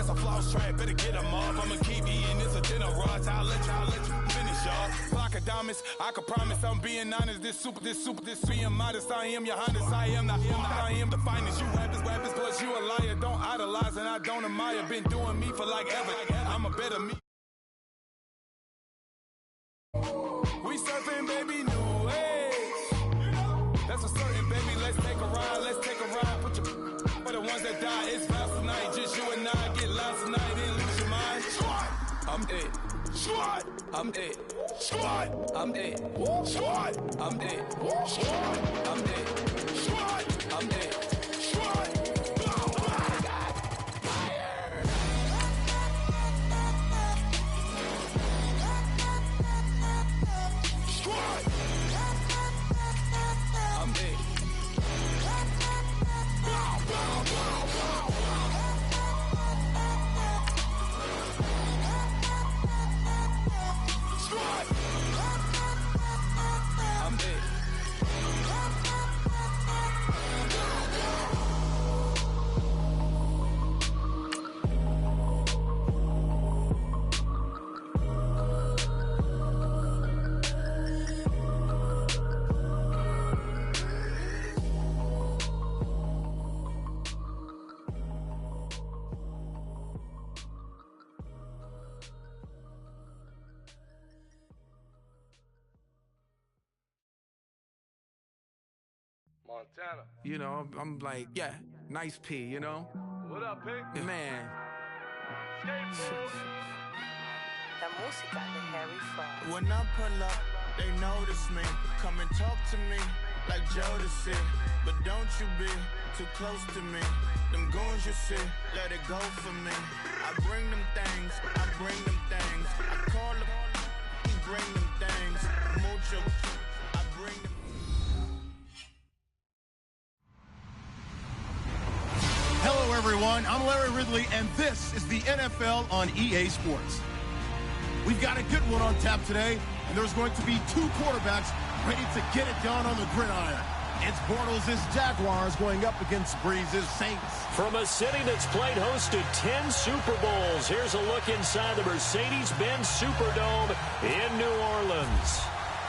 That's a floss track, better get them up. I'ma keep eating this a dinner rush. I'll let you finish, y'all. Block of diamonds, I can promise I'm being honest. This being modest. I am your highness, I am the finest. You rappers, plus you a liar. Don't idolize and I don't admire. Been doing me for like ever. I'm a better me. We surfing, baby, new age. That's a certain, baby. Let's take a ride. Put your for the ones that die. It's vows tonight. Just you and I get lost tonight and lose your mind. I'm it. I'm it. I'm it. I'm it. I'm it. I'm it. Montana. You know, I'm like, yeah, nice P, you know? What up, Pig? Man. La música de Head405. When I pull up, they notice me. Come and talk to me like Jodeci. But don't you be too close to me. Them goons you see, let it go for me. I bring them things, I call them, bring them things. Mucho, I bring them. Hello, everyone. I'm Larry Ridley, and this is the NFL on EA Sports. We've got a good one on tap today, and there's going to be two quarterbacks ready to get it done on the gridiron. It's Bortles' Jaguars going up against Breeze's Saints. From a city that's played host to 10 Super Bowls, here's a look inside the Mercedes-Benz Superdome in New Orleans.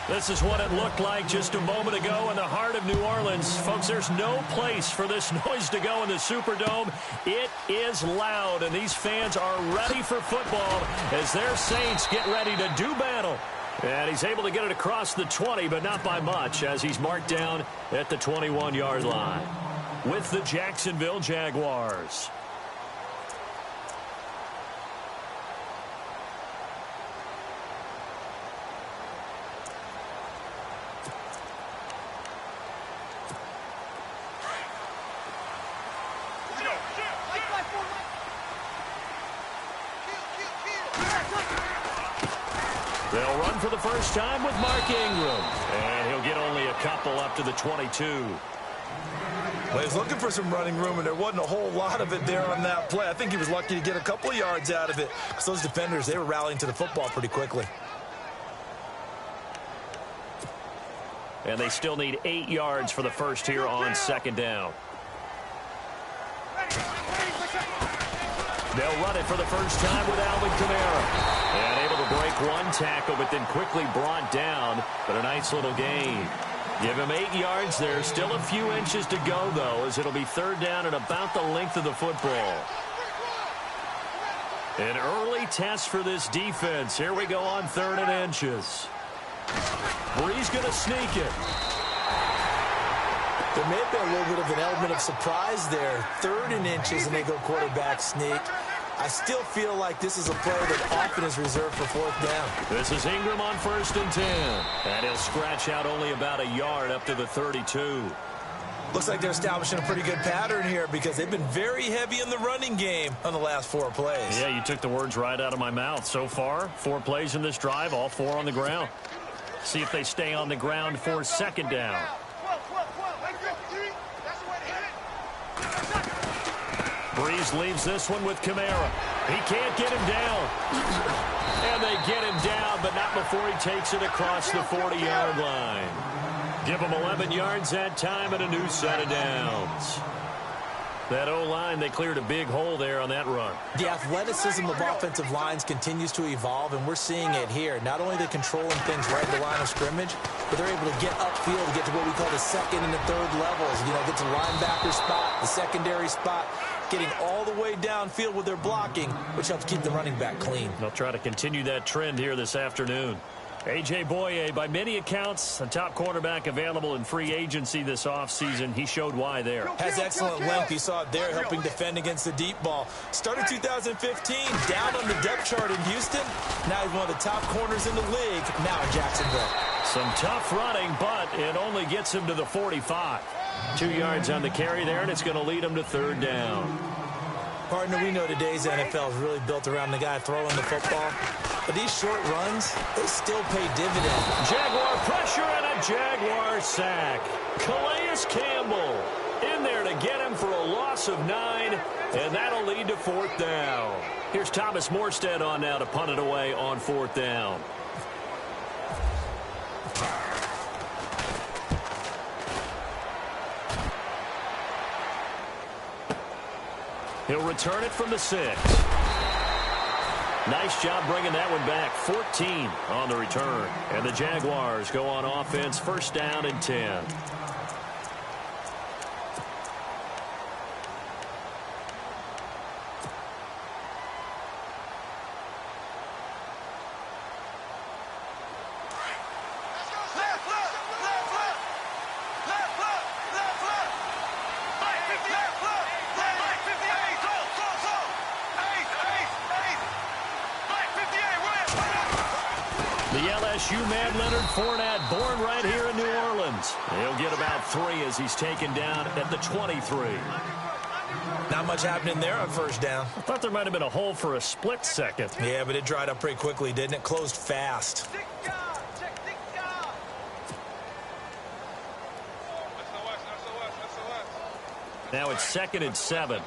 This is what it looked like just a moment ago in the heart of New Orleans. Folks, there's no place for this noise to go in the Superdome. It is loud, and these fans are ready for football as their Saints get ready to do battle. And he's able to get it across the 20, but not by much, as he's marked down at the 21-yard line with the Jacksonville Jaguars. They'll run for the first time with Mark Ingram, and he'll get only a couple up to the 22. Well, he was looking for some running room, and there wasn't a whole lot of it there on that play. I think he was lucky to get a couple of yards out of it. So those defenders, they were rallying to the football pretty quickly. And they still need 8 yards for the first here on second down. They'll run it for the first time with Alvin Kamara. And able to break one tackle, but then quickly brought down. But a nice little gain. Give him 8 yards there. Still a few inches to go, though, as it'll be third down and about the length of the football. An early test for this defense. Here we go on 3rd and inches. Breeze going to sneak it. There may have been a little bit of an element of surprise there. 3rd and inches, and they go quarterback sneak. I still feel like this is a play that often is reserved for 4th down. This is Ingram on 1st and 10. And he'll scratch out only about a yard up to the 32. Looks like they're establishing a pretty good pattern here because they've been very heavy in the running game on the last 4 plays. Yeah, you took the words right out of my mouth. So far, 4 plays in this drive, all 4 on the ground. See if they stay on the ground for 2nd down. Breeze leaves this one with Kamara. He can't get him down. And they get him down, but not before he takes it across the 40-yard line. Give him 11 yards that time and a new set of downs. That O-line, they cleared a big hole there on that run. The athleticism of offensive lines continues to evolve, and we're seeing it here. Not only are they controlling things right at the line of scrimmage, but they're able to get upfield to get to what we call the second and the third levels. You know, get to linebacker spot, the secondary spot, getting all the way downfield with their blocking, which helps keep the running back clean. They'll try to continue that trend here this afternoon. A.J. Boye, by many accounts, the top cornerback available in free agency this offseason. He showed why there. Has excellent length. You saw it there helping defend against the deep ball. Started 2015, down on the depth chart in Houston. Now he's one of the top corners in the league, now in Jacksonville. Some tough running, but it only gets him to the 45. 2 yards on the carry there, and it's going to lead him to third down. Partner, we know today's NFL is really built around the guy throwing the football. But these short runs, they still pay dividends. Jaguar pressure and a Jaguar sack. Calais Campbell in there to get him for a loss of 9, and that'll lead to fourth down. Here's Thomas Morstead on now to punt it away on fourth down. He'll return it from the 6. Nice job bringing that one back. 14 on the return. And the Jaguars go on offense, first down and 10. Man Leonard Fournette, born right here in New Orleans. He'll get about 3 as he's taken down at the 23. Not much happening there on first down. I thought there might have been a hole for a split second. Yeah, but it dried up pretty quickly, didn't it? Closed fast. Now it's 2nd and 7.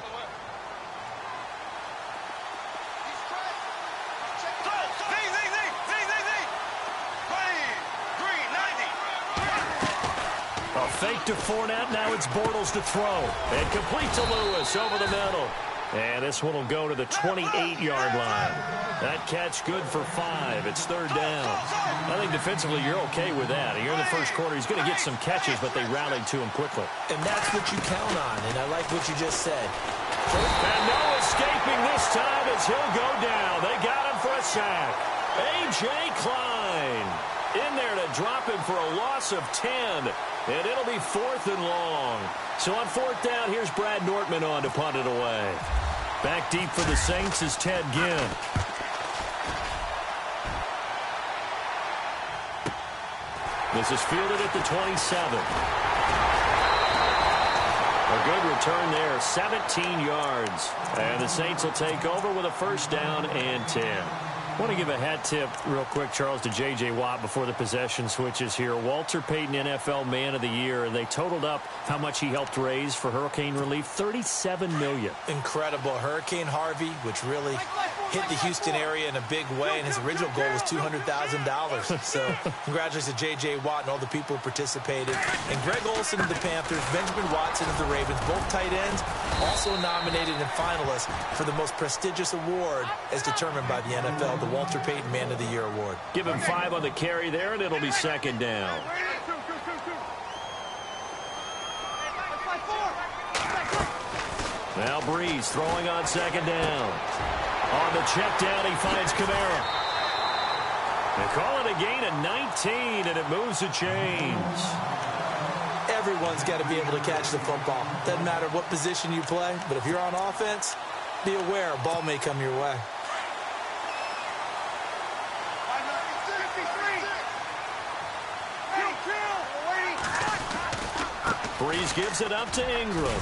Fake to Fournette. Now it's Bortles to throw. And complete to Lewis over the middle. And this one will go to the 28-yard line. That catch good for 5. It's third down. I think defensively you're okay with that. Here in the first quarter, he's going to get some catches, but they rallied to him quickly. And that's what you count on, and I like what you just said. And no escaping this time as he'll go down. They got him for a sack. A.J. Klein in there to drop him for a loss of 10. And it'll be 4th and long. So on fourth down, here's Brad Nortman on to punt it away. Back deep for the Saints is Ted Ginn. This is fielded at the 27. A good return there, 17 yards. And the Saints will take over with a first down and 10. I want to give a hat tip real quick, Charles, to J.J. Watt before the possession switches here. Walter Payton, NFL Man of the Year, and they totaled up how much he helped raise for hurricane relief, $37 million. Incredible. Hurricane Harvey, which really hit the Houston area in a big way, and his original goal was $200,000. So congratulations to J.J. Watt and all the people who participated. And Greg Olsen of the Panthers, Benjamin Watson of the Ravens, both tight ends, also nominated and finalists for the most prestigious award as determined by the NFL, the Walter Payton Man of the Year Award. Give him 5 on the carry there, and it'll be second down. Now Breeze throwing on second down. On the check down, he finds Kamara. They call it a gain of 19, and it moves the chains. Everyone's got to be able to catch the football. Doesn't matter what position you play, but if you're on offense, be aware a ball may come your way. Breeze gives it up to Ingram.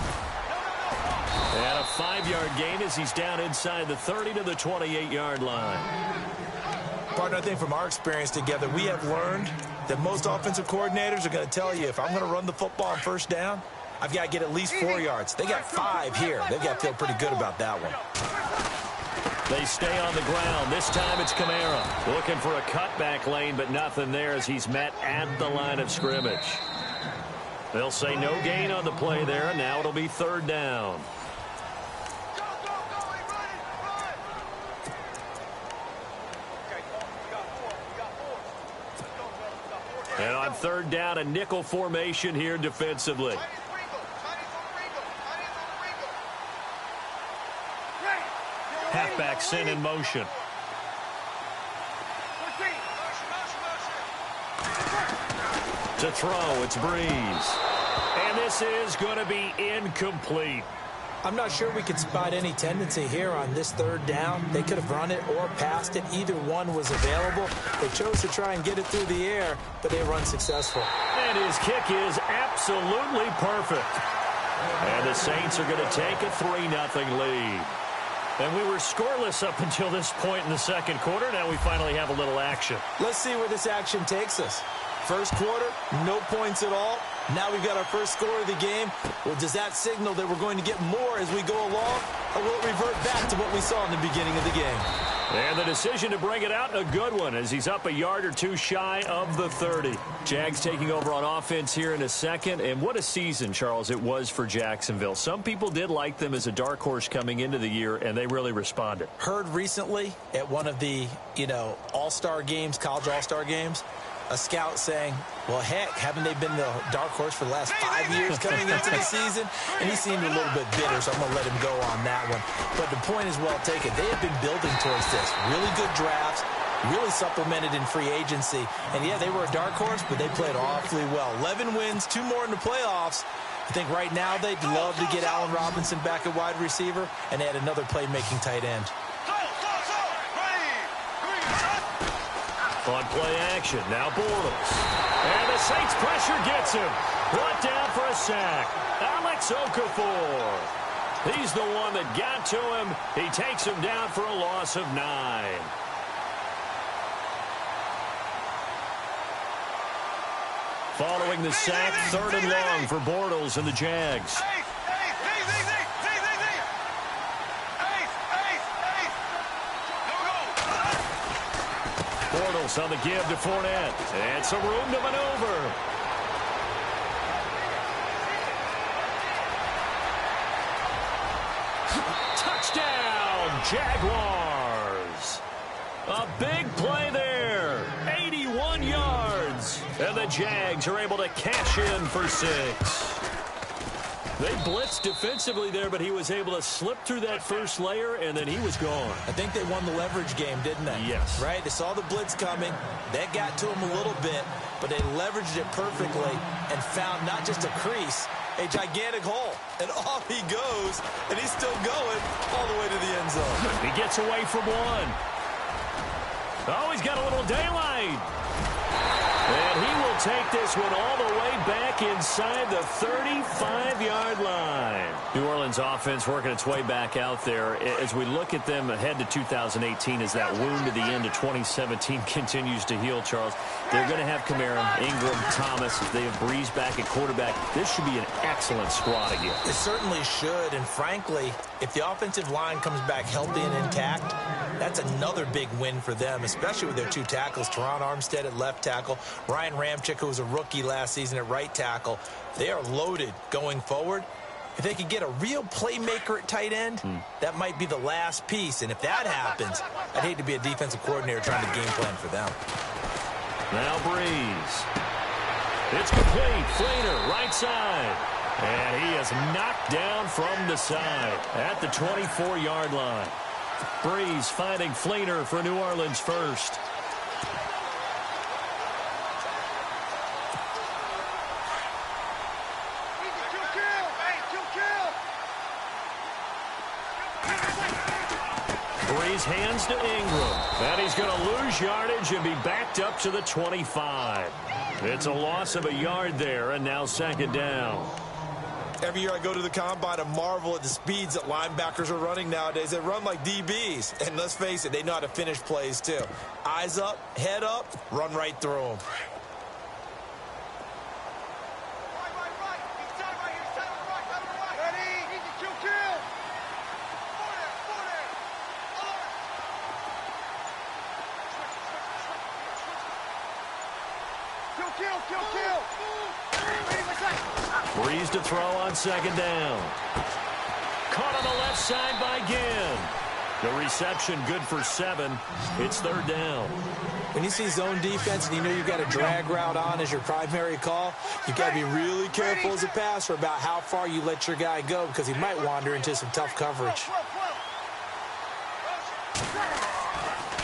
And a 5-yard gain as he's down inside the 30 to the 28-yard line. Partner, I think from our experience together, we have learned that most offensive coordinators are going to tell you, if I'm going to run the football on first down, I've got to get at least 4 yards. They got 5 here. They've got to feel pretty good about that one. They stay on the ground. This time it's Kamara. Looking for a cutback lane, but nothing there as he's met at the line of scrimmage. They'll say no gain on the play there. Now it'll be third down. On third down, a nickel formation here defensively. Halfback sent in motion. To throw, it's Breeze. And this is going to be incomplete. I'm not sure we could spot any tendency here on this third down. They could have run it or passed it. Either one was available. They chose to try and get it through the air, but they were unsuccessful. And his kick is absolutely perfect. And the Saints are going to take a 3-0 lead. And we were scoreless up until this point in the second quarter. Now we finally have a little action. Let's see where this action takes us. First quarter, no points at all. Now we've got our first score of the game. Well, does that signal that we're going to get more as we go along? Or will it revert back to what we saw in the beginning of the game? And the decision to bring it out, a good one, as he's up a yard or two shy of the 30. Jags taking over on offense here in a second. And what a season, Charles, it was for Jacksonville. Some people did like them as a dark horse coming into the year, and they really responded. Heard recently at one of the, all-star games, college all-star games, a scout saying, well, heck, haven't they been the dark horse for the last 5 years coming into the season? And he seemed a little bit bitter, so I'm going to let him go on that one. But the point is well taken. They have been building towards this. Really good drafts, really supplemented in free agency. And, yeah, they were a dark horse, but they played awfully well. 11 wins, 2 more in the playoffs. I think right now they'd love to get Allen Robinson back at wide receiver and add another playmaking tight end. On play action, now Bortles. And the Saints pressure gets him. Brought down for a sack. Alex Okafor. He's the one that got to him. He takes him down for a loss of 9. Following the sack, 3rd and long for Bortles and the Jags. Bortles on the give to Fournette. And some room to maneuver. Touchdown, Jaguars. A big play there. 81 yards. And the Jags are able to cash in for 6. They blitzed defensively there, but he was able to slip through that first layer, and then he was gone. I think they won the leverage game, didn't they? Yes. Right? They saw the blitz coming. That got to him a little bit, but they leveraged it perfectly and found not just a crease, a gigantic hole. And off he goes, and he's still going all the way to the end zone. He gets away from one. Oh, he's got a little daylight. And he will take this one all the way back inside the 35-yard line. New Orleans offense working its way back out there. As we look at them ahead to 2018, as that wound at the end of 2017 continues to heal, Charles, they're going to have Kamara, Ingram, Thomas. If they have Breeze back at quarterback, this should be an excellent squad again. It certainly should. And frankly, if the offensive line comes back healthy and intact, that's another big win for them, especially with their 2 tackles. Teron Armstead at left tackle, Ryan Ramczyk, who was a rookie last season at right tackle. They are loaded going forward. If they could get a real playmaker at tight end, that might be the last piece. And if that happens, I'd hate to be a defensive coordinator trying to game plan for them. Now Breeze. It's complete. Flater, right side. And he is knocked down from the side at the 24-yard line. Breeze finding Flater for New Orleans first. Breeze hands to Ingram. And he's going to lose yardage and be backed up to the 25. It's a loss of a yard there, and now 2nd down. Every year I go to the combine and marvel at the speeds that linebackers are running nowadays. They run like DBs. And let's face it, they know how to finish plays too. Eyes up, head up, run right through them. Breeze to throw on 2nd down. Caught on the left side by Ginn. The reception good for 7. It's 3rd down. When you see zone defense and you know you've got a drag route on as your primary call, you've got to be really careful as a passer about how far you let your guy go because he might wander into some tough coverage.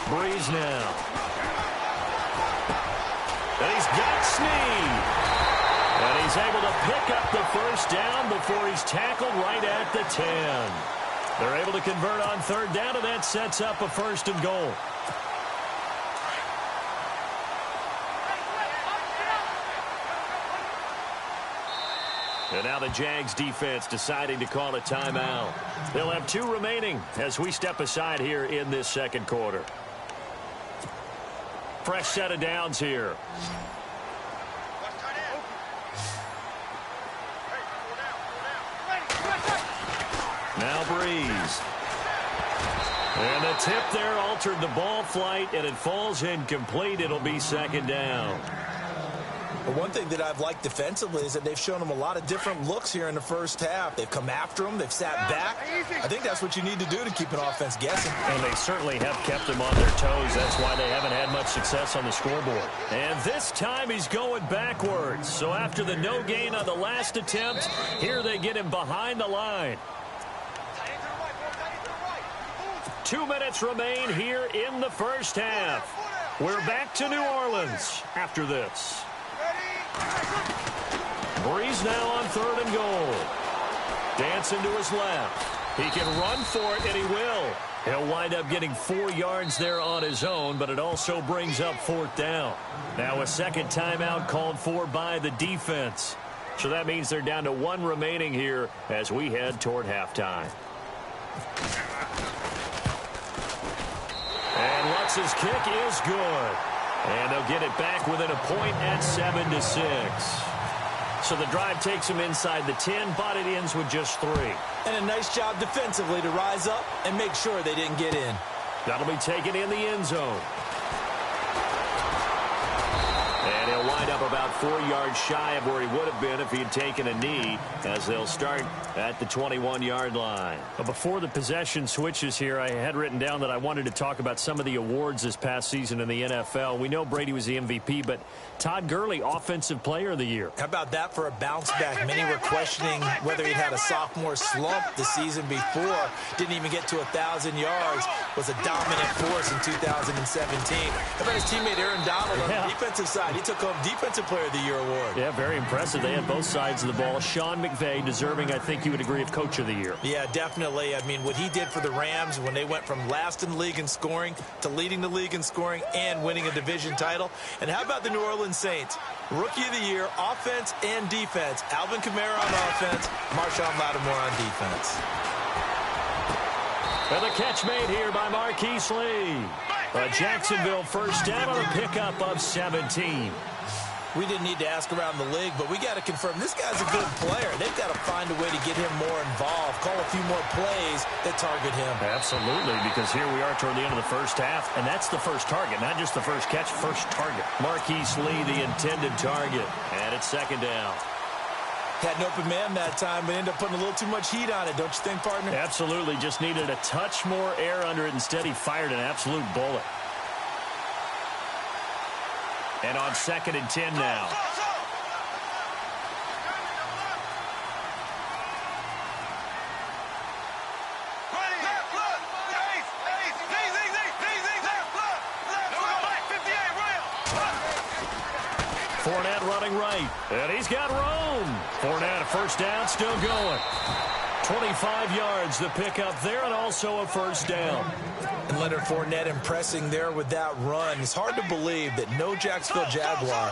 Breeze now. And he's got Snead. And he's able to pick up the first down before he's tackled right at the 10. They're able to convert on 3rd down, and that sets up a 1st and goal. And now the Jags defense deciding to call a timeout. They'll have 2 remaining as we step aside here in this 2nd quarter. Fresh set of downs here. Now Breeze. And the tip there altered the ball flight, and it falls incomplete. It'll be 2nd down. But one thing that I've liked defensively is that they've shown them a lot of different looks here in the first half. They've come after them. They've sat back. I think that's what you need to do to keep an offense guessing. And they certainly have kept them on their toes. That's why they haven't had much success on the scoreboard. And this time he's going backwards. So after the no gain on the last attempt, here they get him behind the line. 2 minutes remain here in the first half. We're back to New Orleans after this. Breeze now on 3rd and goal. Dancing to his left. He can run for it, and he will. He'll wind up getting 4 yards there on his own, but it also brings up 4th down. Now a 2nd timeout called for by the defense. So that means they're down to 1 remaining here as we head toward halftime. And Lutz's kick is good. And they'll get it back within a point at 7-6. So the drive takes them inside the 10, but it ends with just 3. And a nice job defensively to rise up and make sure they didn't get in. That'll be taken in the end zone. And he'll wind up about 4 yards shy of where he would have been if he had taken a knee, as they'll start at the 21-yard line. But before the possession switches here, I had written down that I wanted to talk about some of the awards this past season in the NFL. We know Brady was the MVP, but Todd Gurley, Offensive Player of the Year. How about that for a bounce back? Many were questioning whether he'd had a sophomore slump the season before. Didn't even get to 1,000 yards. Was a dominant force in 2017. How about his teammate Aaron Donald on the defensive side? He took home Defensive Player of the Year award. Yeah, very impressive. They had both sides of the ball. Sean McVay deserving, I think you would agree, of Coach of the Year. Yeah, definitely. I mean, what he did for the Rams when they went from last in the league in scoring to leading the league in scoring and winning a division title. And how about the New Orleans Saints? Rookie of the Year, offense and defense. Alvin Kamara on offense, Marshawn Lattimore on defense. And the catch made here by Marquise Lee. A Jacksonville first down on a pickup of 17. We didn't need to ask around the league, but we got to confirm this guy's a good player. They've got to find a way to get him more involved, call a few more plays that target him. Absolutely, because here we are toward the end of the first half, and that's the first target, not just the first catch, first target. Marquise Lee, the intended target, and it's 2nd down. Had an open man that time, but ended up putting a little too much heat on it, don't you think, partner? Absolutely, just needed a touch more air under it. Instead, he fired an absolute bullet. And on 2nd and 10 now. Fournette running right. And he's got room. Fournette, a first down, still going. 25 yards the pickup there, and also a first down. And Leonard Fournette impressing there with that run. It's hard to believe that no Jacksonville Jaguar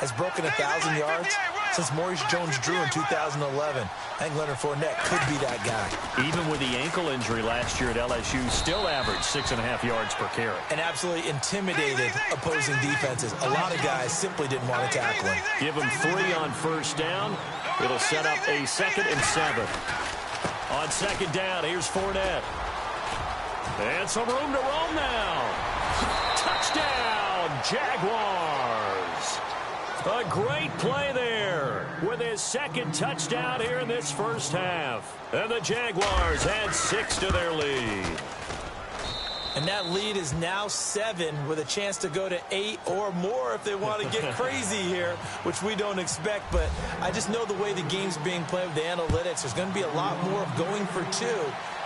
has broken 1,000 yards since Maurice Jones-Drew in 2011. I think Leonard Fournette could be that guy. Even with the ankle injury last year at LSU, still averaged 6.5 yards per carry. And absolutely intimidated opposing defenses. A lot of guys simply didn't want to tackle him. Give him 3 on first down. It'll set up a 2nd and 7. On 2nd down, here's Fournette. And some room to roam now. Touchdown, Jaguars. A great play there with his 2nd touchdown here in this first half. And the Jaguars add 6 to their lead. And that lead is now 7 with a chance to go to 8 or more if they want to get crazy here, which we don't expect. But I just know the way the game's being played with the analytics, there's going to be a lot more of going for 2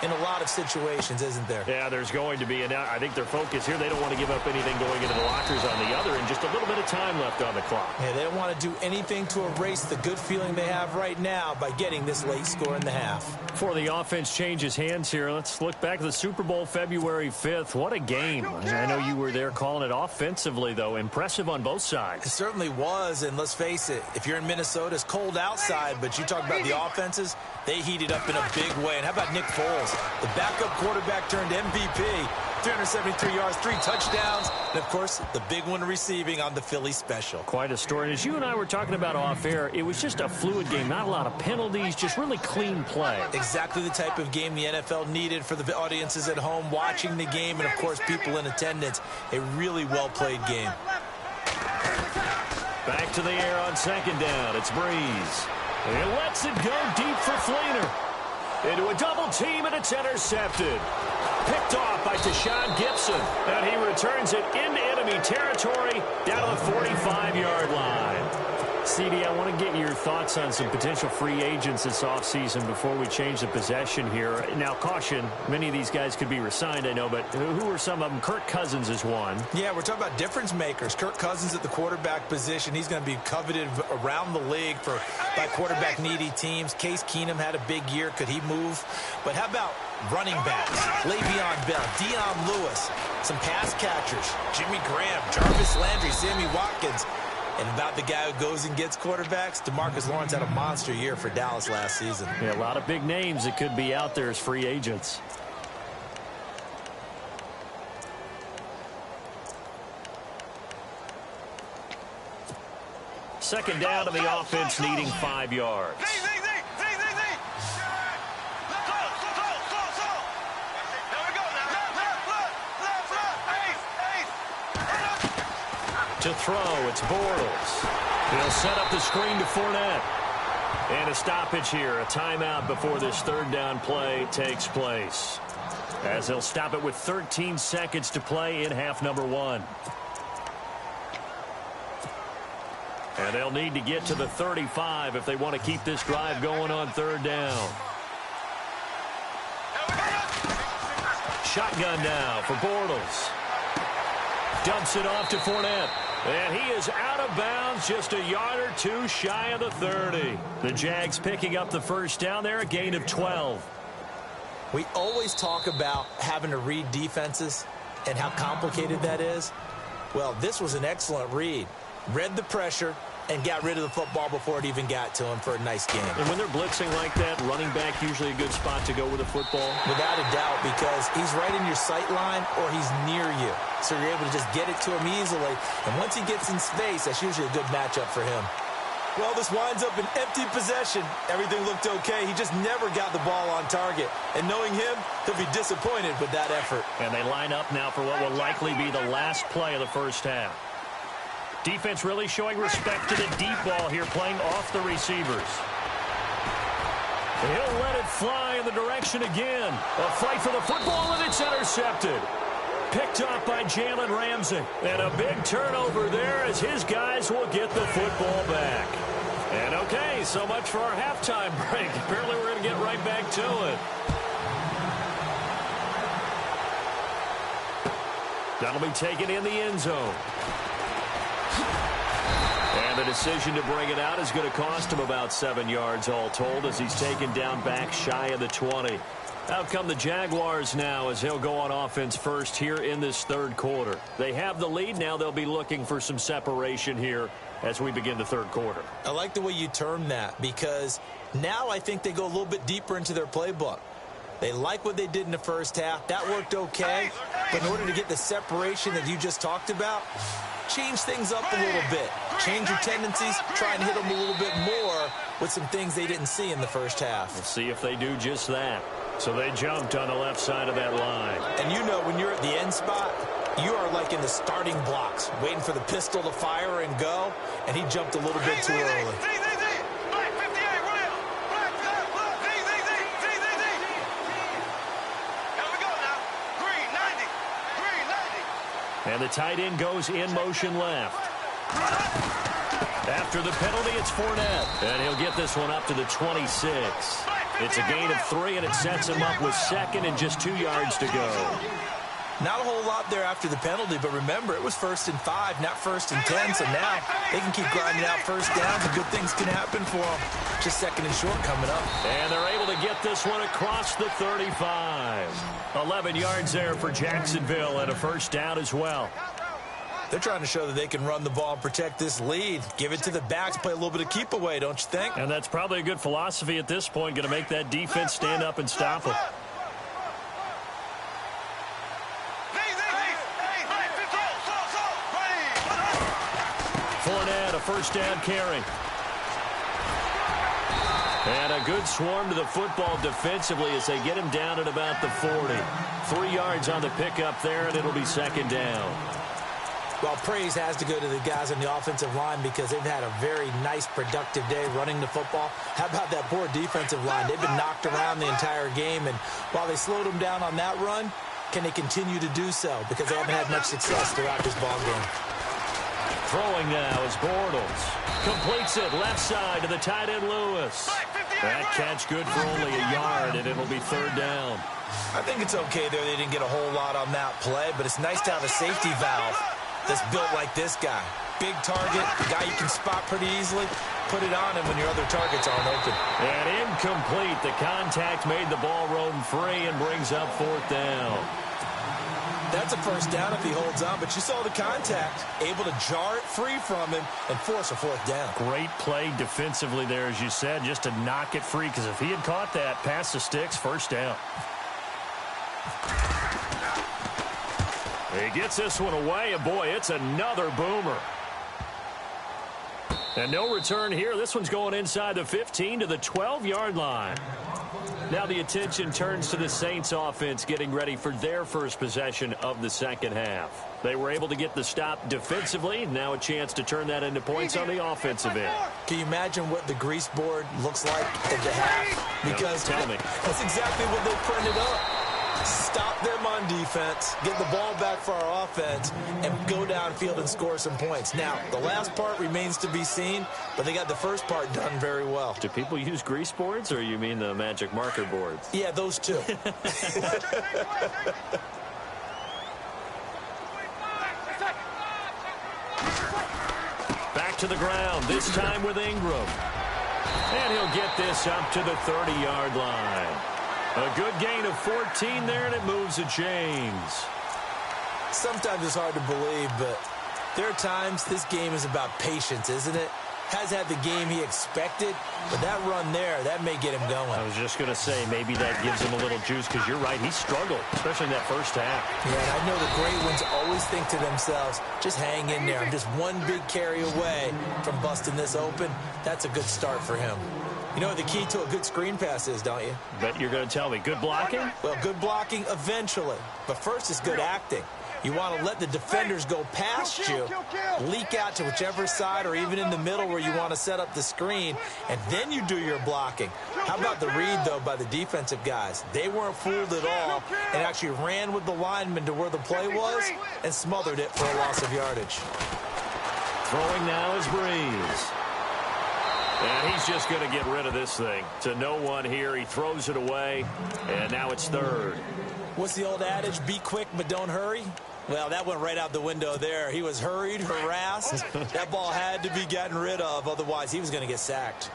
in a lot of situations, isn't there? Yeah, there's going to be. And I think their focus here, they don't want to give up anything going into the lockers on the other, and just a little bit of time left on the clock. Yeah, they don't want to do anything to erase the good feeling they have right now by getting this late score in the half. Before the offense changes hands here, let's look back at the Super Bowl February 5th. What a game. I know you were there calling it offensively, though. Impressive on both sides. It certainly was, and let's face it, if you're in Minnesota, it's cold outside, but you talk about the offenses, they heated up in a big way. And how about Nick Foles, the backup quarterback turned MVP, 373 yards, 3 touchdowns, and, of course, the big one receiving on the Philly special. Quite a story. And as you and I were talking about off air, it was just a fluid game, not a lot of penalties, just really clean play. Exactly the type of game the NFL needed for the audiences at home watching the game and, of course, people in attendance. A really well-played game. Back to the air on second down. It's Breeze. He lets it go deep for Fleener. Into a double team, and it's intercepted. Picked off by Tashawn Gibson. And he returns it into enemy territory down to the 45-yard line. CD, I want to get your thoughts on some potential free agents this offseason before we change the possession here. Now, caution, many of these guys could be re-signed, I know, but who are some of them? Kirk Cousins is one. Yeah, we're talking about difference makers. Kirk Cousins at the quarterback position. He's going to be coveted around the league by quarterback-needy teams. Case Keenum had a big year. Could he move? But how about running backs? Le'Veon Bell, Dion Lewis, some pass catchers, Jimmy Graham, Jarvis Landry, Sammy Watkins. And about the guy who goes and gets quarterbacks, DeMarcus Lawrence had a monster year for Dallas last season. Yeah, a lot of big names that could be out there as free agents. Second down to the offense, needing 5 yards. To throw, it's Bortles. He'll set up the screen to Fournette. And a stoppage here, a timeout before this third down play takes place. As they'll stop it with 13 seconds to play in half number 1. And they'll need to get to the 35 if they want to keep this drive going on third down. Shotgun now for Bortles. Dumps it off to Fournette. And he is out of bounds, just a yard or 2 shy of the 30. The Jags picking up the first down there, a gain of 12. We always talk about having to read defenses and how complicated that is. Well, this was an excellent read. Read the pressure and got rid of the football before it even got to him for a nice game. And when they're blitzing like that, running back usually a good spot to go with the football? Without a doubt, because he's right in your sight line or he's near you. So you're able to just get it to him easily. And once he gets in space, that's usually a good matchup for him. Well, this winds up an empty possession. Everything looked okay. He just never got the ball on target. And knowing him, he'll be disappointed with that effort. And they line up now for what will likely be the last play of the first half. Defense really showing respect to the deep ball here, playing off the receivers. He'll let it fly in the direction again. A fight for the football, and it's intercepted. Picked off by Jalen Ramsey. And a big turnover there as his guys will get the football back. And okay, so much for our halftime break. Apparently we're going to get right back to it. That'll be taken in the end zone. And the decision to bring it out is going to cost him about 7 yards all told as he's taken down back shy of the 20. Out come the Jaguars now as he'll go on offense first here in this third quarter. They have the lead. Now they'll be looking for some separation here as we begin the third quarter. I like the way you term that because now I think they go a little bit deeper into their playbook. They like what they did in the first half. That worked okay. But in order to get the separation that you just talked about, change things up a little bit. Change your tendencies. Try and hit them a little bit more with some things they didn't see in the first half. We'll see if they do just that. So they jumped on the left side of that line. And you know when you're at the end spot, you are like in the starting blocks, waiting for the pistol to fire and go, and he jumped a little bit too early. And the tight end goes in motion left. After the penalty, it's Fournette. And he'll get this one up to the 26. It's a gain of 3, and it sets him up with second and just 2 yards to go. Not a whole lot there after the penalty, but remember, it was 1st and 5, not 1st and 10, so now they can keep grinding out first downs, and good things can happen for them. Just 2nd and short coming up. And they're able to get this one across the 35. 11 yards there for Jacksonville, and a first down as well. They're trying to show that they can run the ball and protect this lead. Give it to the backs, play a little bit of keep away, don't you think? And that's probably a good philosophy at this point, going to make that defense stand up and stop them. Fournette, a first down carry. And a good swarm to the football defensively as they get him down at about the 40. 3 yards on the pickup there, and it'll be second down. Well, praise has to go to the guys on the offensive line because they've had a very nice, productive day running the football. How about that poor defensive line? They've been knocked around the entire game, and while they slowed them down on that run, can they continue to do so? Because they haven't had much success throughout this ball game. Throwing now is Bortles. Completes it left side to the tight end Lewis. That catch good for only a yard, and it'll be third down. I think it's okay there. They didn't get a whole lot on that play, but it's nice to have a safety valve that's built like this guy. Big target, guy you can spot pretty easily. Put it on him when your other targets aren't open. And incomplete. The contact made the ball roam free and brings up fourth down. That's a first down if he holds on, but you saw the contact. Able to jar it free from him and force a fourth down. Great play defensively there, as you said, just to knock it free, because if he had caught that, past the sticks, first down. He gets this one away, and boy, it's another boomer. And no return here. This one's going inside the 15 to the 12-yard line. Now the attention turns to the Saints offense getting ready for their first possession of the second half. They were able to get the stop defensively. Now a chance to turn that into points on the offensive end. Can you imagine what the grease board looks like at the half? Because tell me. That's exactly what they printed up. Stop them on defense, get the ball back for our offense, and go downfield and score some points. Now, the last part remains to be seen, but they got the first part done very well. Do people use grease boards, or you mean the magic marker boards? Yeah, those two. Back to the ground, this time with Ingram. And he'll get this up to the 30-yard line. A good gain of 14 there, and it moves the chains. Sometimes it's hard to believe, but there are times this game is about patience, isn't it? Has had the game he expected, but that run there, that may get him going. I was just going to say, maybe that gives him a little juice, because you're right, he struggled, especially in that first half. Yeah, and I know the great ones always think to themselves, just hang in there. I'm just one big carry away from busting this open. That's a good start for him. You know what the key to a good screen pass is, don't you? Bet you're going to tell me. Good blocking? Well, good blocking eventually. But first is good acting. You want to let the defenders go past you, leak out to whichever side or even in the middle where you want to set up the screen, and then you do your blocking. How about the read, though, by the defensive guys? They weren't fooled at all and actually ran with the lineman to where the play was and smothered it for a loss of yardage. Throwing now is Breeze. And he's just going to get rid of this thing. To no one here. He throws it away, and now it's third. What's the old adage? Be quick, but don't hurry? Well, that went right out the window there. He was hurried, harassed. That ball had to be gotten rid of. Otherwise, he was going to get sacked.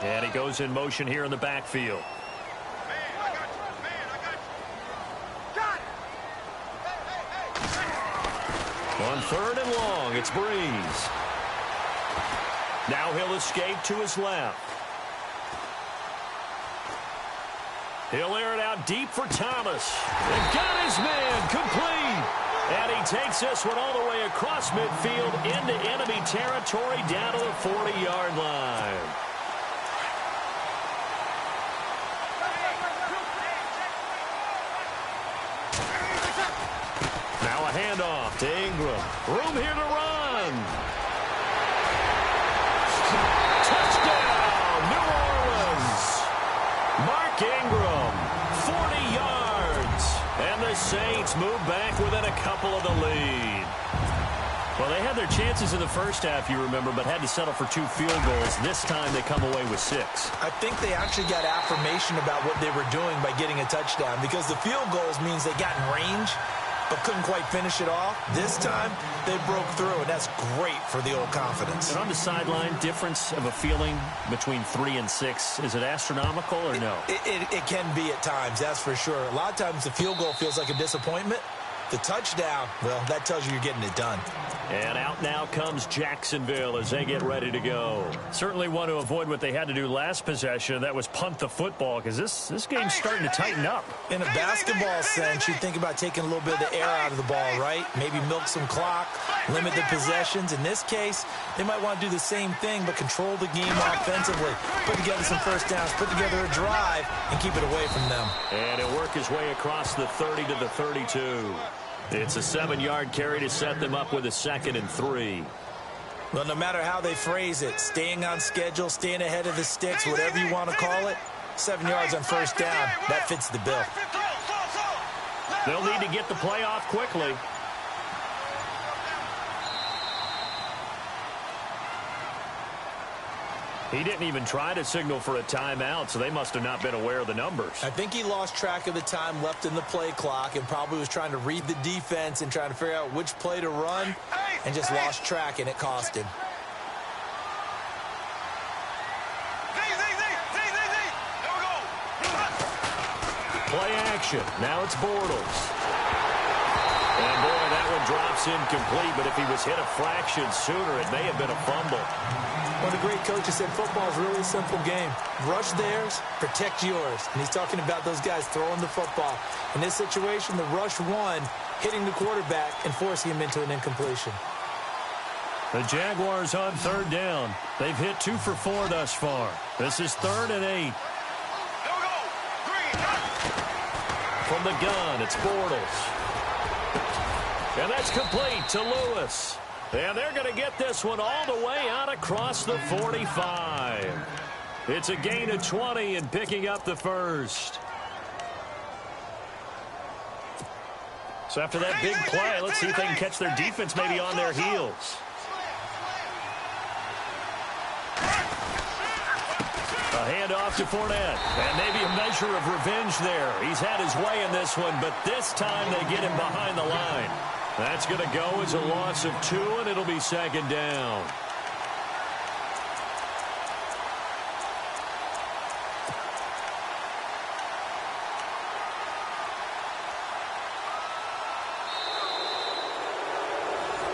And he goes in motion here in the backfield. On third and long, it's Breeze. Now he'll escape to his left. He'll air it out deep for Thomas. And got his man complete. And he takes this one all the way across midfield into enemy territory down to the 40-yard line. Now a handoff to Ingram. Room here to run. Touchdown, New Orleans. Mark Ingram the Saints move back within a couple of the lead. Well, they had their chances in the first half, you remember, but had to settle for 2 field goals. This time they come away with 6. I think they actually got affirmation about what they were doing by getting a touchdown, because the field goals means they got in range but couldn't quite finish it off. This time they broke through, and that's great for the old confidence. And on the sideline, difference of a feeling between 3 and 6, is it astronomical or no? It can be at times, that's for sure. A lot of times the field goal feels like a disappointment. The touchdown, well, that tells you you're getting it done. And out now comes Jacksonville as they get ready to go. Certainly want to avoid what they had to do last possession. That was punt the football, because this game's starting to tighten up. In a basketball sense, you think about taking a little bit of the air out of the ball, right? Maybe milk some clock, limit the possessions. In this case, they might want to do the same thing, but control the game offensively. Put together some first downs, put together a drive, and keep it away from them. And he'll work his way across the 30 to the 32. It's a 7-yard carry to set them up with a 2nd and 3. Well, no matter how they phrase it, staying on schedule, staying ahead of the sticks, whatever you want to call it, 7 yards on first down, that fits the bill. They'll need to get the play off quickly. He didn't even try to signal for a timeout, so they must have not been aware of the numbers. I think he lost track of the time left in the play clock and probably was trying to read the defense and trying to figure out which play to run and just lost track, and it cost him. Play action. Now it's Bortles. And, boy, that one drops incomplete, but if he was hit a fraction sooner, it may have been a fumble. One of the great coaches said football is really a simple game. Rush theirs, protect yours. And he's talking about those guys throwing the football. In this situation, the rush won, hitting the quarterback and forcing him into an incompletion. The Jaguars on 3rd down. They've hit 2 for 4 thus far. This is 3rd and 8. From the gun, it's Bortles. And that's complete to Lewis. And they're going to get this one all the way out across the 45. It's a gain of 20 and picking up the first. So after that big play, let's see if they can catch their defense maybe on their heels. A handoff to Fournette. And maybe a measure of revenge there. He's had his way in this one, but this time they get him behind the line. That's going to go as a loss of 2, and it'll be 2nd down.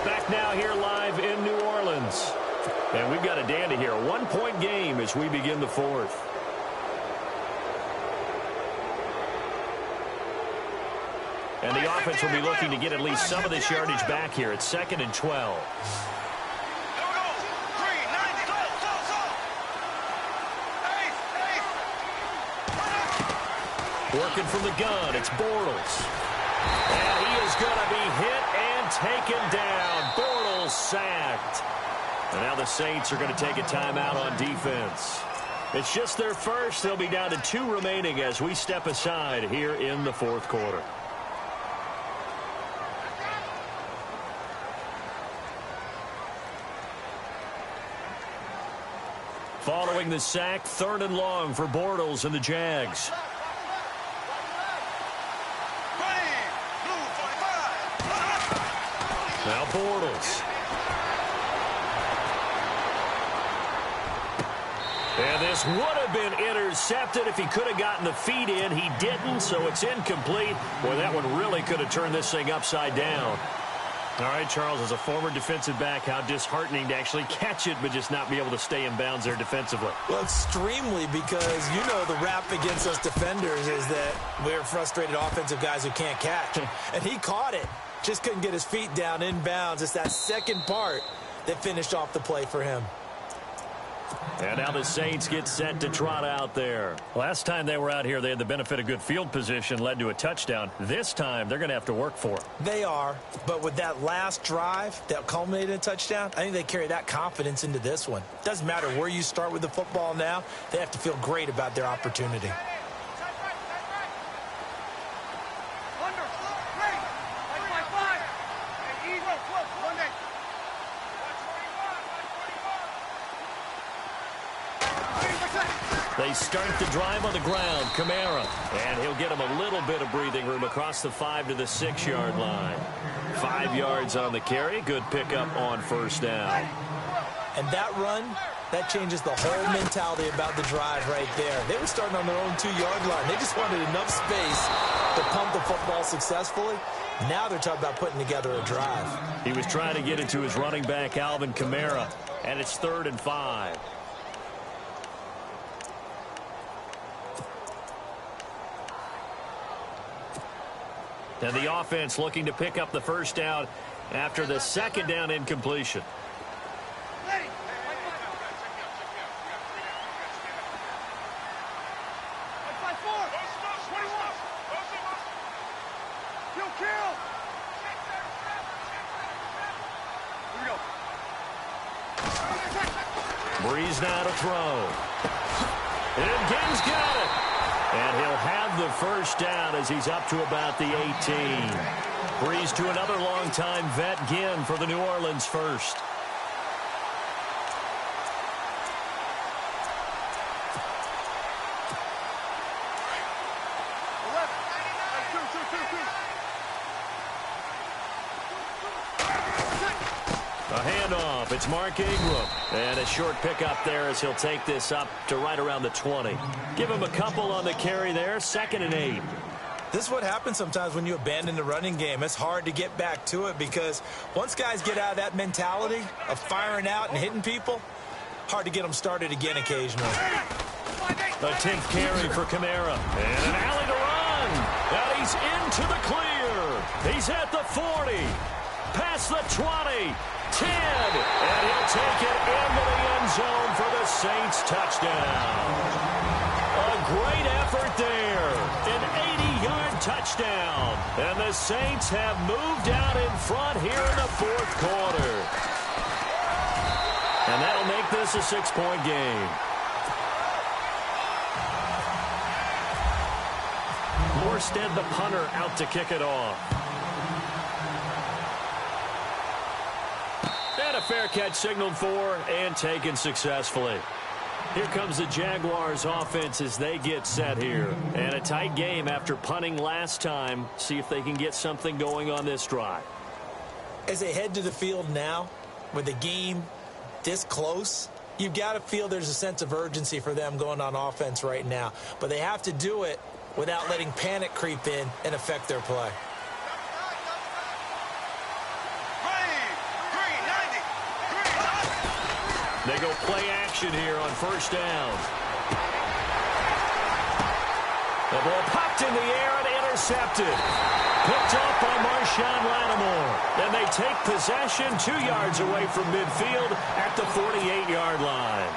Back now here live in New Orleans. And we've got a dandy here. A 1-point game as we begin the 4th. And the offense will be looking to get at least some of this yardage back here. It's 2nd and 12. Working from the gun, it's Bortles. And he is going to be hit and taken down. Bortles sacked. And now the Saints are going to take a timeout on defense. It's just their first. They'll be down to 2 remaining as we step aside here in the 4th quarter. Following the sack, 3rd and long for Bortles and the Jags. Now Bortles. And this would have been intercepted if he could have gotten the feet in. He didn't, so it's incomplete. Boy, that one really could have turned this thing upside down. All right, Charles, as a former defensive back, how disheartening to actually catch it but just not be able to stay in bounds there defensively. Well, extremely, because you know the rap against us defenders is that we're frustrated offensive guys who can't catch. And he caught it, just couldn't get his feet down in bounds. It's that second part that finished off the play for him. And now the Saints get set to trot out there. Last time they were out here, they had the benefit of good field position, led to a touchdown. This time, they're going to have to work for it. They are, but with that last drive that culminated in a touchdown, I think they carry that confidence into this one. Doesn't matter where you start with the football now, they have to feel great about their opportunity. They start the drive on the ground. Kamara. And he'll get him a little bit of breathing room across the 5 to the 6-yard line. 5 yards on the carry. Good pickup on first down. And that run, that changes the whole mentality about the drive right there. They were starting on their own 2-yard line. They just wanted enough space to pump the football successfully. Now they're talking about putting together a drive. He was trying to get it to his running back, Alvin Kamara, and it's 3rd and 5. And the offense looking to pick up the first down after the 2nd down incompletion. Breeze now to throw. And Gibbs got it. And he'll have the first down as he's up to about the 18. Breeze to another longtime vet, Ginn, for the New Orleans first. A handoff. It's Mark Ingram. And a short pickup there as he'll take this up to right around the 20. Give him a couple on the carry there. 2nd and 8. This is what happens sometimes when you abandon the running game. It's hard to get back to it because once guys get out of that mentality of firing out and hitting people, hard to get them started again occasionally. The 10th carry for Kamara. And an alley to run. And he's into the clear. He's at the 40. Past the 20. 10, and he'll take it into the end zone for the Saints touchdown. A great effort there. An 80-yard touchdown. And the Saints have moved out in front here in the 4th quarter. And that'll make this a 6-point game. Morstead, the punter, out to kick it off. And a fair catch signaled for and taken successfully. Here comes the Jaguars offense as they get set here. And a tight game after punting last time. See if they can get something going on this drive. As they head to the field now, with the game this close, you've got to feel there's a sense of urgency for them going on offense right now. But they have to do it without letting panic creep in and affect their play. They go play action here on first down. The ball popped in the air and intercepted. Picked up by Marshawn Lattimore. And they take possession 2 yards away from midfield at the 48-yard line.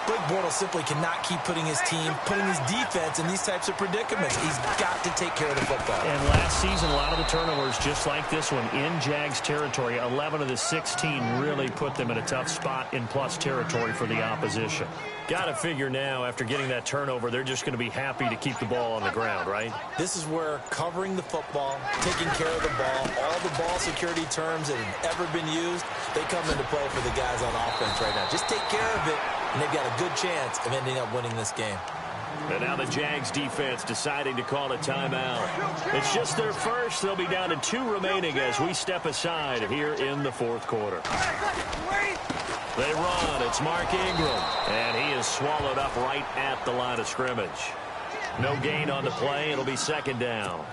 Blake Bortles simply cannot keep putting his team, putting his defense in these types of predicaments. He's got to take care of the football. And last season, a lot of the turnovers, just like this one, in Jags territory. 11 of the 16 really put them in a tough spot in plus territory for the opposition. Got to figure now, after getting that turnover, they're just going to be happy to keep the ball on the ground, right? This is where covering the football, taking care of the ball, all the ball security terms that have ever been used, they come into play for the guys on offense right now. Just take care of it, and they've got a good chance of ending up winning this game. And now the Jags defense deciding to call a timeout. It's just their first. They'll be down to 2 remaining as we step aside here in the 4th quarter. They run. It's Mark Ingram. And he is swallowed up right at the line of scrimmage. No gain on the play. It'll be 2nd down.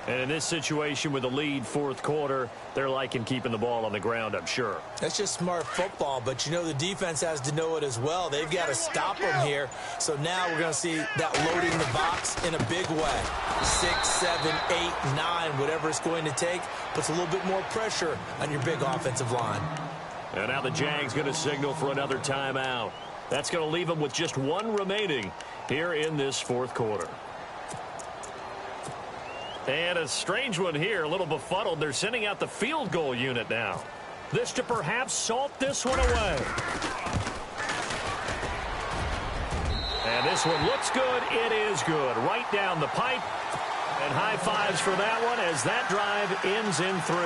And in this situation with the lead 4th quarter, they're liking keeping the ball on the ground, I'm sure. That's just smart football, but you know the defense has to know it as well. They've got to stop them here. So now we're going to see that loading the box in a big way. 6, 7, 8, 9, whatever it's going to take, puts a little bit more pressure on your big offensive line. And now the Jags going to signal for another timeout. That's going to leave them with just 1 remaining here in this 4th quarter. And a strange one here, a little befuddled. They're sending out the field goal unit now. This to perhaps salt this one away. And this one looks good. It is good. Right down the pipe. And high fives for that one as that drive ends in 3.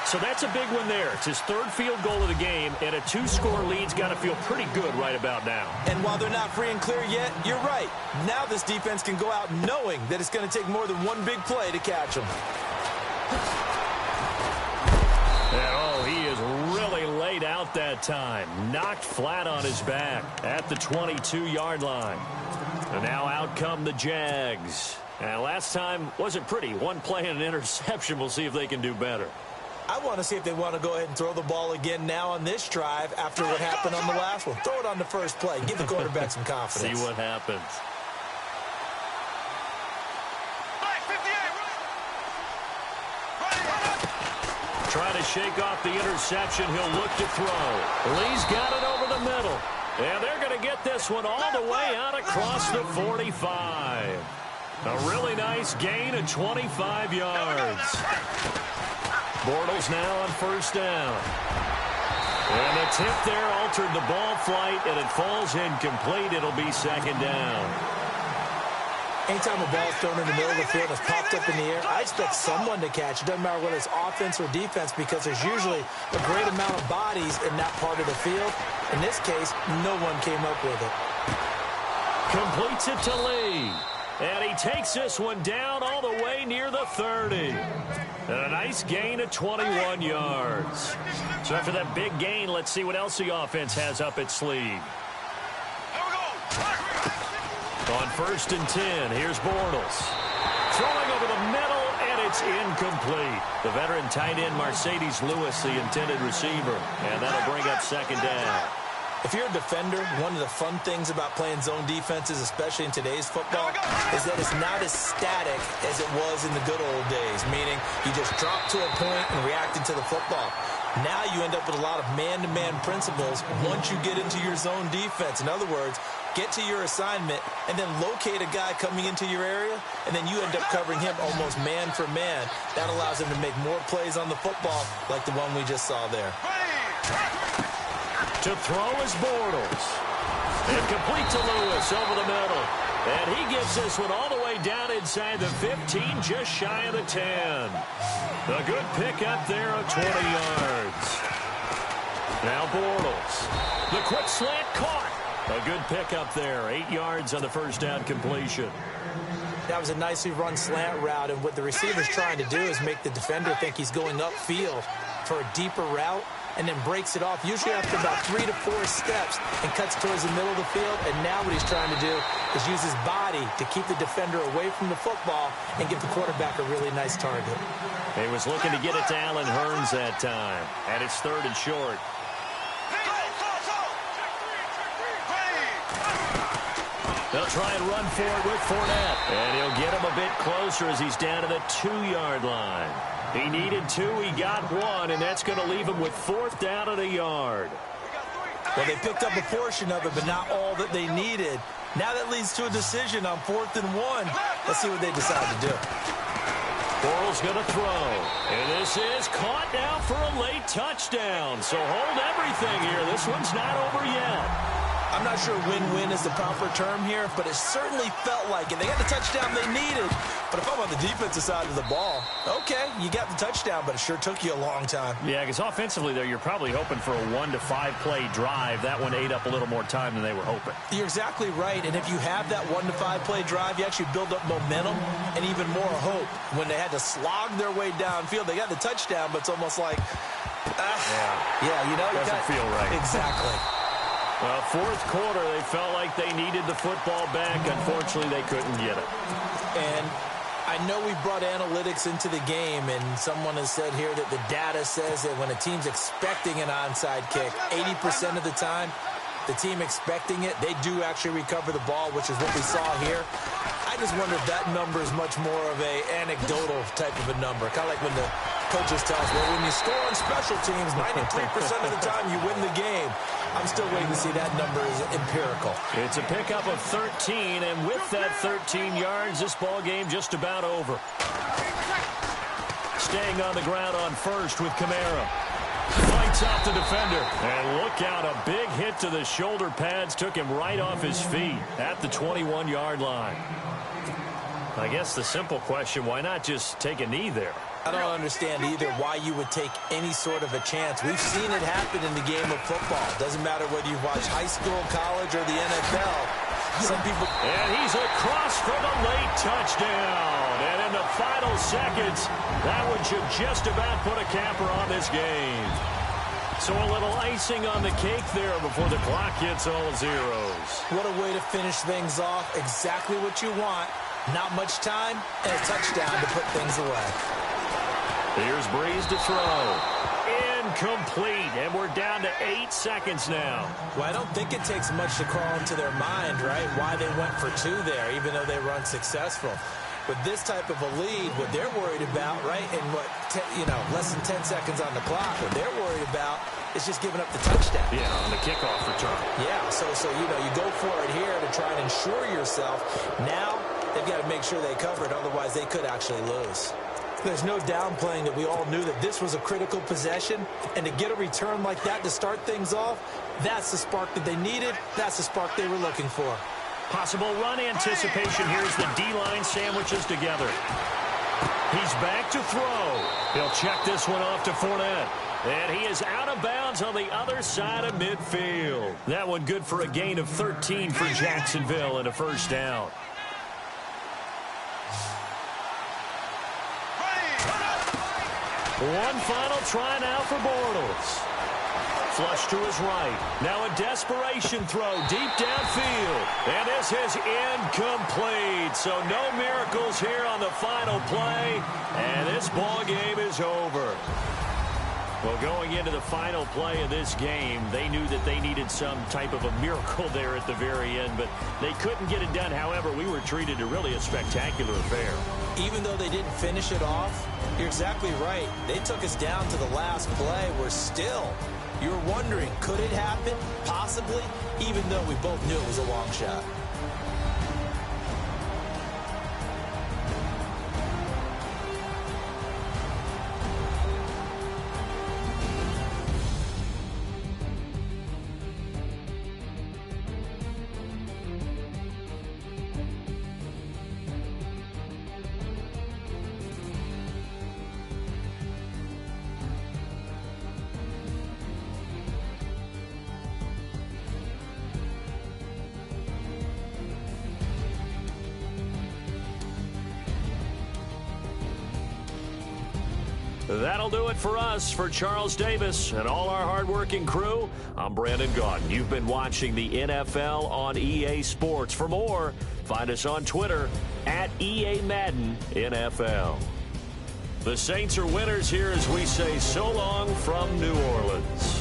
So that's a big one there. It's his third field goal of the game, and a 2-score lead's got to feel pretty good right about now. And while they're not free and clear yet, you're right. Now this defense can go out knowing that it's going to take more than one big play to catch them. And, oh, he is really laid out that time. Knocked flat on his back at the 22-yard line. And now out come the Jags. And last time wasn't pretty. One play and an interception. We'll see if they can do better. I want to see if they want to go ahead and throw the ball again now on this drive after what happened on the last one. Throw it on the first play. Give the quarterback some confidence. See what happens. Trying to shake off the interception. He'll look to throw. Lee's got it over the middle. And they're going to get this one all the way out across the 45. A really nice gain of 25 yards. Bortles now on first down. And the tip there altered the ball flight, and it falls incomplete. It'll be second down. Anytime a ball is thrown in the middle of the field and it's popped up in the air, I expect someone to catch. It doesn't matter whether it's offense or defense because there's usually a great amount of bodies in that part of the field. In this case, no one came up with it. Completes it to Lee. And he takes this one down all the way near the 30. And a nice gain of 21 yards. So after that big gain, let's see what else the offense has up its sleeve. On first and 10, here's Bortles. Throwing over the middle, and it's incomplete. The veteran tight end Mercedes Lewis, the intended receiver. And that'll bring up second down. If you're a defender, one of the fun things about playing zone defenses, especially in today's football, is that it's not as static as it was in the good old days, meaning you just drop to a point and reacted to the football. Now you end up with a lot of man-to-man principles once you get into your zone defense. In other words, get to your assignment and then locate a guy coming into your area, and then you end up covering him almost man for man. That allows him to make more plays on the football like the one we just saw there. To throw is Bortles. And complete to Lewis over the middle. And he gets this one all the way down inside the 15, just shy of the 10. A good pickup there of 20 yards. Now Bortles. The quick slant caught. A good pickup there. 8 yards on the first down completion. That was a nicely run slant route, and what the receiver's trying to do is make the defender think he's going upfield for a deeper route, and then breaks it off, usually after about 3 to 4 steps, and cuts towards the middle of the field. And now what he's trying to do is use his body to keep the defender away from the football and give the quarterback a really nice target. He was looking to get it to Allen Hurns that time, and it's third and short. They'll try and run for it with Fournette, and he'll get him a bit closer as he's down to the 2-yard line. He needed 2, he got 1, and that's going to leave him with fourth down at a yard. Well, they picked up a portion of it, but not all that they needed. Now that leads to a decision on 4th and 1. Let's see what they decide to do. Bortles going to throw, and this is caught now for a late touchdown. So hold everything here. This one's not over yet. I'm not sure win-win is the proper term here, but it certainly felt like it. They got the touchdown they needed, but if I'm on the defensive side of the ball, okay, you got the touchdown, but it sure took you a long time. Yeah, because offensively there, you're probably hoping for a 1 to 5 play drive. That one ate up a little more time than they were hoping. You're exactly right, and if you have that 1 to 5 play drive, you actually build up momentum and even more hope. When they had to slog their way downfield, they got the touchdown, but it's almost like, you know, doesn't feel right. Exactly. Well, fourth quarter, they felt like they needed the football back. Unfortunately, they couldn't get it. And I know we brought analytics into the game, and someone has said here that the data says that when a team's expecting an onside kick, 80% of the time, the team expecting it, they do actually recover the ball, which is what we saw here. I just wonder if that number is much more of a anecdotal type of a number, kind of like when the coaches tell us, well, when you score on special teams, 93% of the time you win the game. I'm still waiting to see that number is empirical. It's a pickup of 13, and with that 13 yards, this ball game just about over. Staying on the ground on first with Kamara. Fights off the defender. And look out, a big hit to the shoulder pads took him right off his feet at the 21-yard line. I guess the simple question, why not just take a knee there? I don't understand either why you would take any sort of a chance. We've seen it happen in the game of football. Doesn't matter whether you watch high school, college, or the NFL. Some people... And he's across for the late touchdown. And in the final seconds, that one should just about put a capper on this game. So a little icing on the cake there before the clock hits all zeros. What a way to finish things off. Exactly what you want. Not much time and a touchdown to put things away. Here's Breeze to throw. Incomplete, and we're down to 8 seconds now. Well, I don't think it takes much to crawl into their mind, right, why they went for 2 there, even though they were unsuccessful. With this type of a lead, what they're worried about, right, and less than 10 seconds on the clock, what they're worried about is just giving up the touchdown. Yeah, on the kickoff return. Yeah, so you go for it here to try and ensure yourself. Now they've got to make sure they cover it, otherwise they could actually lose. There's no downplaying that we all knew that this was a critical possession, and to get a return like that to start things off, that's the spark that they needed. That's the spark they were looking for. Possible run anticipation. Here's the D-line sandwiches together. He's back to throw. He'll check this one off to Fournette. And he is out of bounds on the other side of midfield. That one good for a gain of 13 for Jacksonville and a first down. One final try now for Bortles. Flush to his right. Now a desperation throw deep downfield. And this is incomplete. So no miracles here on the final play. And this ball game is over. Well, going into the final play of this game, they knew that they needed some type of a miracle there at the very end, but they couldn't get it done. However, we were treated to really a spectacular affair. Even though they didn't finish it off, you're exactly right. They took us down to the last play. You're wondering, could it happen? Possibly, even though we both knew it was a long shot. That'll do it for us. For Charles Davis and all our hardworking crew, I'm Brandon Gaudin. You've been watching the NFL on EA Sports. For more, find us on Twitter at EA Madden NFL. The Saints are winners here as we say so long from New Orleans.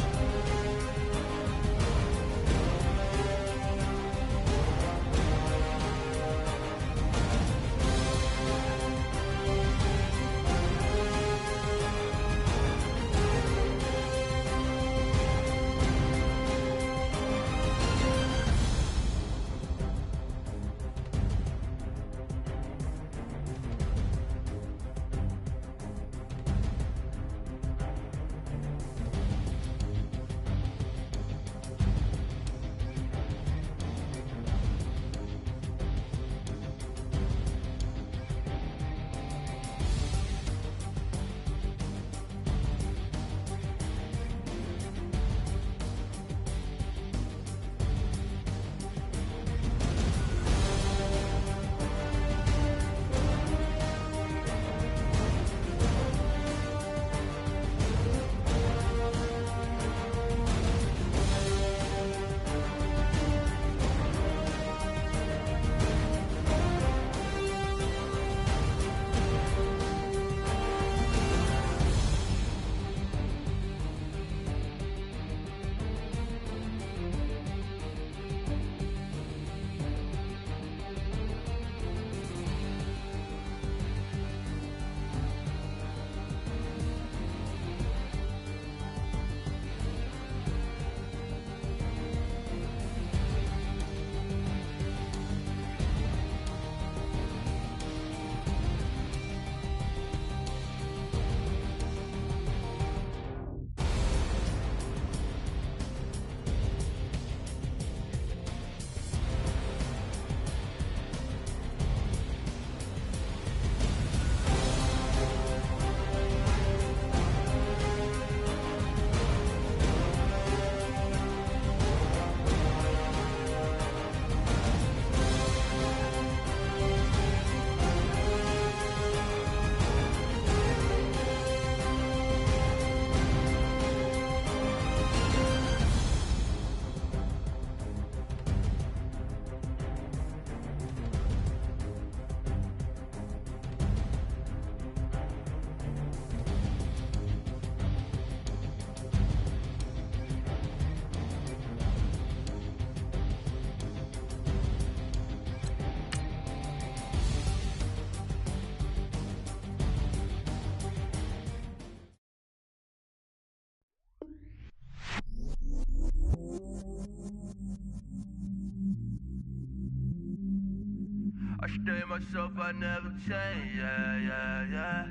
I stay myself, I never change, yeah.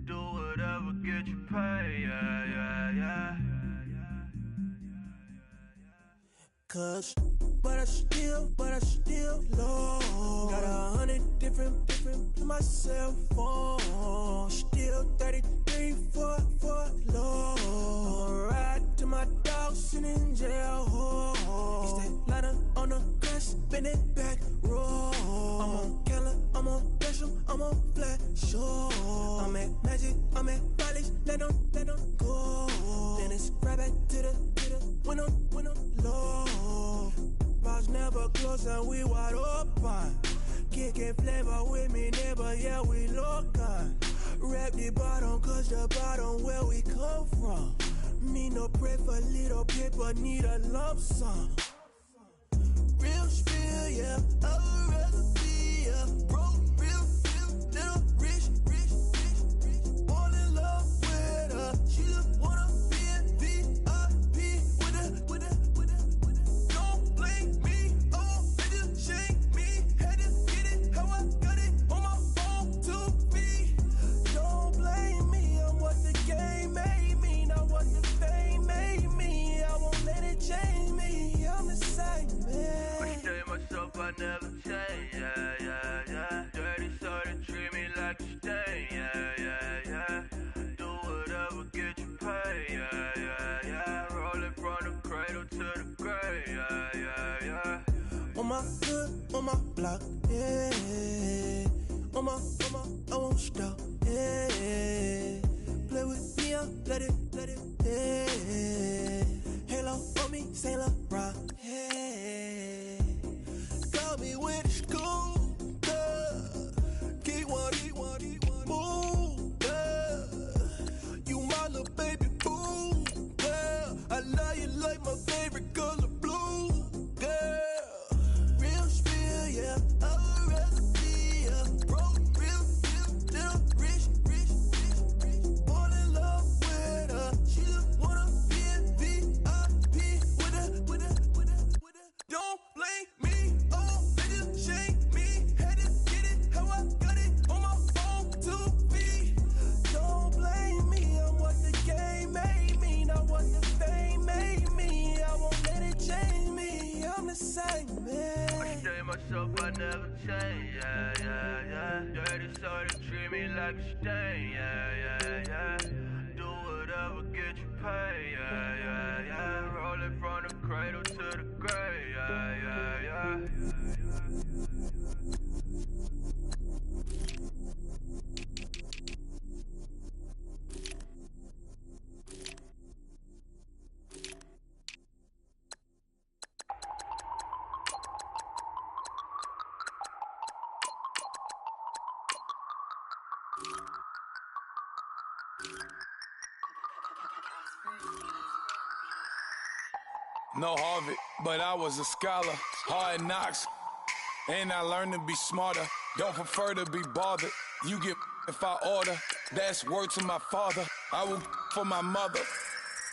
Do whatever, get you paid, yeah. Cause, but I still low. Got 100 different to my cell phone. Still 33 for low. I'ma ride to my dog sitting in jail. It's that ladder on the grass, spin it back, roll. I'm on Keller, I'm on Gresham, I'm on Flat Shore. I'm at Magic, I'm at Bally's, let them go. Then it's right back to the window low. Bars never close and we wide open. Kicking flavor with me, neighbor, yeah, we local. Rap the bottom, cause the bottom where we come from. Me no pray for little paper, need a lump sum. Real spill, yeah, I would rather be a broke, real, little rich. Fall in love with her, she just wanna be in VIP with her. Don't blame me, oh, nigga, shame me. Had to get it, how I got it on my phone to me. Don't blame me, I'm what the game made me, not what the fame made me. I won't let it change me, I'm the same, man. I stay myself, I never change, yeah. Dirty sorta treat me like a stain, yeah. Do whatever, get you paid, yeah. Rolling from the cradle to the grave, yeah. On my hood, on my block, yeah. On my, I won't stop, yeah. Play with me, let it, yeah. Halo on me, Saint Laurent, yeah. Got me with the school, keep one, move, you my little baby boo, girl. I love you like my favorite color blue, girl. Real spill, yeah, I would rather be a broke, real, little rich. Fall in love with her, she just wanna be in VIP with her. Don't blame me, oh, nigga, shame me. Had to get it, how I got it on my phone to me. Don't blame me, I'm what the game made me, not what the fame made me. I won't let it change me, I'm the same, I man. stay myself, I never change, yeah. Dirty sorta treat me like a stain, yeah. Do whatever, get you paid, yeah. Rolling from the cradle to the grave, yeah. No Harvard, but I was a scholar. Hard knocks, and I learned to be smarter. Don't prefer to be bothered. You get if I order. That's word to my father. I will for my mother.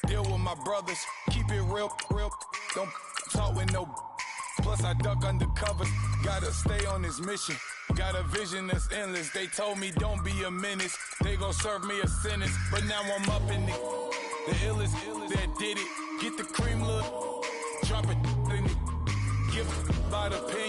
Deal with my brothers. Keep it real. Don't talk with no. Plus I duck undercover. Gotta stay on this mission. Got a vision that's endless. They told me don't be a menace. They gon' serve me a sentence. But now I'm up in the illest that did it. Get the cream look. Drop it in it. Give by the pen.